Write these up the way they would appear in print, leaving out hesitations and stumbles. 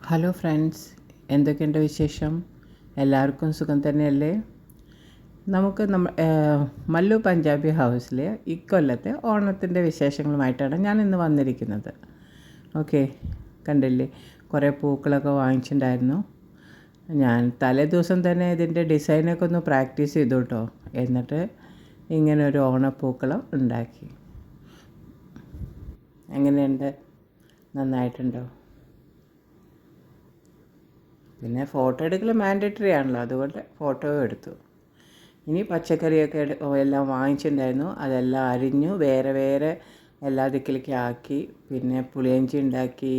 Hello friends, എന്തൊക്കെയുണ്ട് വിശേഷം? എല്ലാവർക്കും സുഖം തന്നെയല്ലേ? നമുക്ക് മല്ലു പഞ്ചാബി ഹൗസിൽ ഇക്കൊല്ലത്തെ ഓണത്തിൻ്റെ വിശേഷങ്ങളുമായിട്ടാണ് ഞാൻ ഇന്ന് വന്നിരിക്കുന്നത്. ഓക്കെ, കണ്ടില്ലേ, കുറേ പൂക്കളൊക്കെ വാങ്ങിച്ചിട്ടുണ്ടായിരുന്നു. ഞാൻ തലേ ദിവസം തന്നെ ഇതിൻ്റെ ഡിസൈനൊക്കെ ഒന്ന് പ്രാക്ടീസ് ചെയ്തു കേട്ടോ. എന്നിട്ട് ഇങ്ങനെ ഒരു ഓണപ്പൂക്കളം ഉണ്ടാക്കി. എങ്ങനെയുണ്ട്? നന്നായിട്ടുണ്ടോ? പിന്നെ ഫോട്ടോ എടുക്കൽ മാൻഡേറ്ററി ആണല്ലോ, അതുകൊണ്ട് ഫോട്ടോയും എടുത്തു. ഇനി പച്ചക്കറിയൊക്കെ എല്ലാം വാങ്ങിച്ചിട്ടുണ്ടായിരുന്നു, അതെല്ലാം അരിഞ്ഞു വേറെ വേറെ എല്ലാ ദിക്കിലേക്ക് ആക്കി. പിന്നെ പുളിയിഞ്ചി ഉണ്ടാക്കി,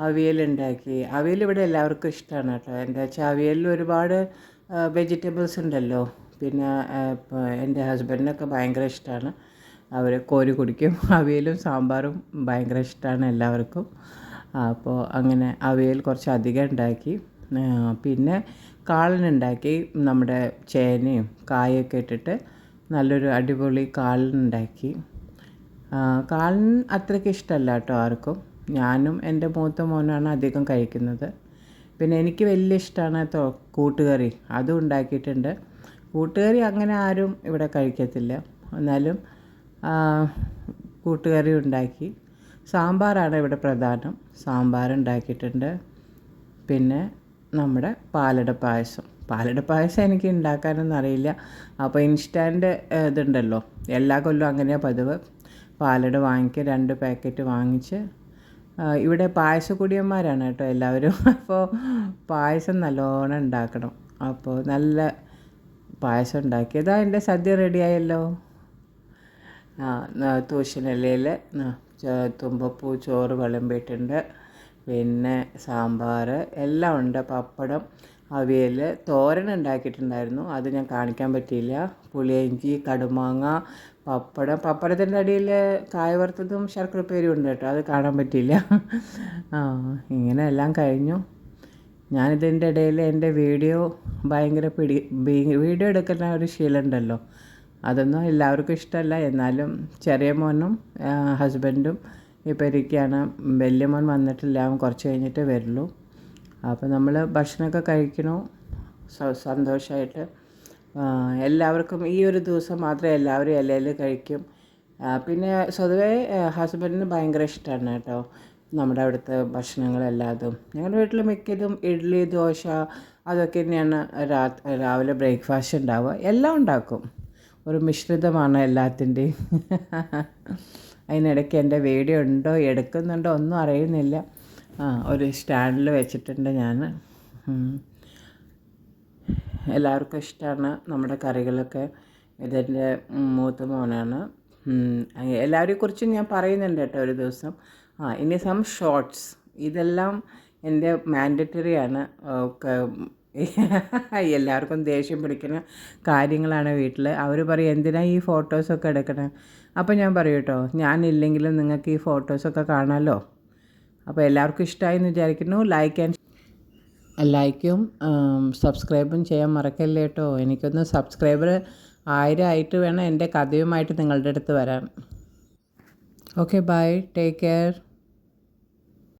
അവിയലുണ്ടാക്കി. അവിയൽ ഇവിടെ എല്ലാവർക്കും ഇഷ്ടമാണ് കേട്ടോ. എന്താ വെച്ചാൽ അവിയലിൽ ഒരുപാട് വെജിറ്റബിൾസ് ഉണ്ടല്ലോ. പിന്നെ എൻ്റെ ഹസ്ബൻഡിനൊക്കെ ഭയങ്കര ഇഷ്ടമാണ്, അവർ കോരി കുടിക്കും. അവിയലും സാമ്പാറും ഭയങ്കര ഇഷ്ടമാണ് എല്ലാവർക്കും. അപ്പോൾ അങ്ങനെ അവിയൽ കുറച്ച് അധികം ഉണ്ടാക്കി. പിന്നെ കാളനുണ്ടാക്കി, നമ്മുടെ ചേനയും കായൊക്കെ ഇട്ടിട്ട് നല്ലൊരു അടിപൊളി കാളനുണ്ടാക്കി. കാളൻ അത്രയ്ക്ക് ഇഷ്ടമല്ല കേട്ടോ ആർക്കും. ഞാനും എൻ്റെ മൂത്ത മോനാണ് അധികം കഴിക്കുന്നത്. പിന്നെ എനിക്ക് വലിയ ഇഷ്ടമാണ് കൂട്ടുകറി, അതും ഉണ്ടാക്കിയിട്ടുണ്ട്. കൂട്ടുകറി അങ്ങനെ ആരും ഇവിടെ കഴിക്കത്തില്ല, എന്നാലും കൂട്ടുകറി ഉണ്ടാക്കി. സാമ്പാറാണ് ഇവിടെ പ്രധാനം, സാമ്പാർ ഉണ്ടാക്കിയിട്ടുണ്ട്. പിന്നെ നമ്മുടെ പാലട പായസം എനിക്ക് ഉണ്ടാക്കാനൊന്നും അറിയില്ല. അപ്പോൾ ഇൻസ്റ്റാൻറ്റ് ഇതുണ്ടല്ലോ, എല്ലാ കൊല്ലവും അങ്ങനെയാണ് പതിവ്. പാലട വാങ്ങിക്കുക, 2 പാക്കറ്റ് വാങ്ങിച്ച്. ഇവിടെ പായസക്കുടിയന്മാരാണ് കേട്ടോ എല്ലാവരും. അപ്പോൾ പായസം നല്ലോണം ഉണ്ടാക്കണം. അപ്പോൾ നല്ല പായസം ഉണ്ടാക്കിയതാ. എൻ്റെ സദ്യ റെഡിയായല്ലോ. തൂശനിലയിൽ തുമ്പപ്പൂ ചോറ് വിളമ്പിയിട്ടുണ്ട്. പിന്നെ സാമ്പാർ എല്ലാം ഉണ്ട്, പപ്പടം, അവിയൽ, തോരൻ ഉണ്ടാക്കിയിട്ടുണ്ടായിരുന്നു, അത് ഞാൻ കാണിക്കാൻ പറ്റിയില്ല. പുളിയിഞ്ചി, കടുമാങ്ങ, പപ്പടത്തിൻ്റെ അടിയിൽ കായ വറുത്തതും ശർക്കരപ്പേരും ഉണ്ട് കേട്ടോ, അത് കാണാൻ പറ്റിയില്ല. ഇങ്ങനെ എല്ലാം കഴിഞ്ഞു. ഞാനിതിൻ്റെ ഇടയിൽ എൻ്റെ വീഡിയോ ഭയങ്കര വീഡിയോ എടുക്കുന്ന ഒരു ശീലമുണ്ടല്ലോ, അതൊന്നും എല്ലാവർക്കും ഇഷ്ടമല്ല. എന്നാലും ചെറിയ മോനും ഹസ്ബൻഡും ഇപ്പോൾ ഇരിക്കുകയാണ്. വലിയ മോൻ വന്നിട്ടില്ല, അവൻ കുറച്ച് കഴിഞ്ഞിട്ടേ വരുള്ളൂ. അപ്പോൾ നമ്മൾ ഭക്ഷണമൊക്കെ കഴിക്കണു സന്തോഷമായിട്ട്. എല്ലാവർക്കും ഈ ഒരു ദിവസം മാത്രമേ എല്ലാവരും ഇലയിൽ കഴിക്കും. പിന്നെ സ്വതവേ ഹസ്ബൻഡിന് ഭയങ്കര ഇഷ്ടമാണ് കേട്ടോ നമ്മുടെ അവിടുത്തെ ഭക്ഷണങ്ങളെല്ലാതും. ഞങ്ങളുടെ വീട്ടിൽ മിക്കതും ഇഡ്ഡലി, ദോശ, അതൊക്കെ തന്നെയാണ് രാവിലെ ബ്രേക്ക്ഫാസ്റ്റ് ഉണ്ടാവുക. എല്ലാം ഉണ്ടാക്കും, ഒരു മിശ്രിതമാണ് എല്ലാത്തിൻ്റെയും. അതിനിടയ്ക്ക് എൻ്റെ വീഡിയോ ഉണ്ടോ എടുക്കുന്നുണ്ടോ ഒന്നും അറിയുന്നില്ല. ഒരു സ്റ്റാൻഡിൽ വെച്ചിട്ടുണ്ട് ഞാൻ. എല്ലാവർക്കും ഇഷ്ടമാണ് നമ്മുടെ കറികളൊക്കെ. ഇതെൻ്റെ മൂത്ത മോനാണ്. എല്ലാവരെയും കുറിച്ചും ഞാൻ പറയുന്നുണ്ട് കേട്ടോ ഒരു ദിവസം. ഇനി ഷോർട്സ്, ഇതെല്ലാം എൻ്റെ മാൻഡറ്ററിയാണ്. എല്ലാവർക്കും ദേഷ്യം പിടിക്കുന്ന കാര്യങ്ങളാണ് വീട്ടിൽ. അവർ പറയും എന്തിനാ ഈ ഫോട്ടോസൊക്കെ എടുക്കണേ. അപ്പോൾ ഞാൻ പറയും കേട്ടോ, ഞാനില്ലെങ്കിലും നിങ്ങൾക്ക് ഈ ഫോട്ടോസൊക്കെ കാണാമല്ലോ. അപ്പോൾ എല്ലാവർക്കും ഇഷ്ടമായി എന്ന് വിചാരിക്കുന്നു. ലൈക്കും സബ്സ്ക്രൈബും ചെയ്യാൻ മറക്കല്ലേ കേട്ടോ. എനിക്കൊന്ന് സബ്സ്ക്രൈബർ 1000 ആയിട്ട് വേണം എൻ്റെ കഥയുമായിട്ട് നിങ്ങളുടെ അടുത്ത് വരാൻ. Okay, bye, take care.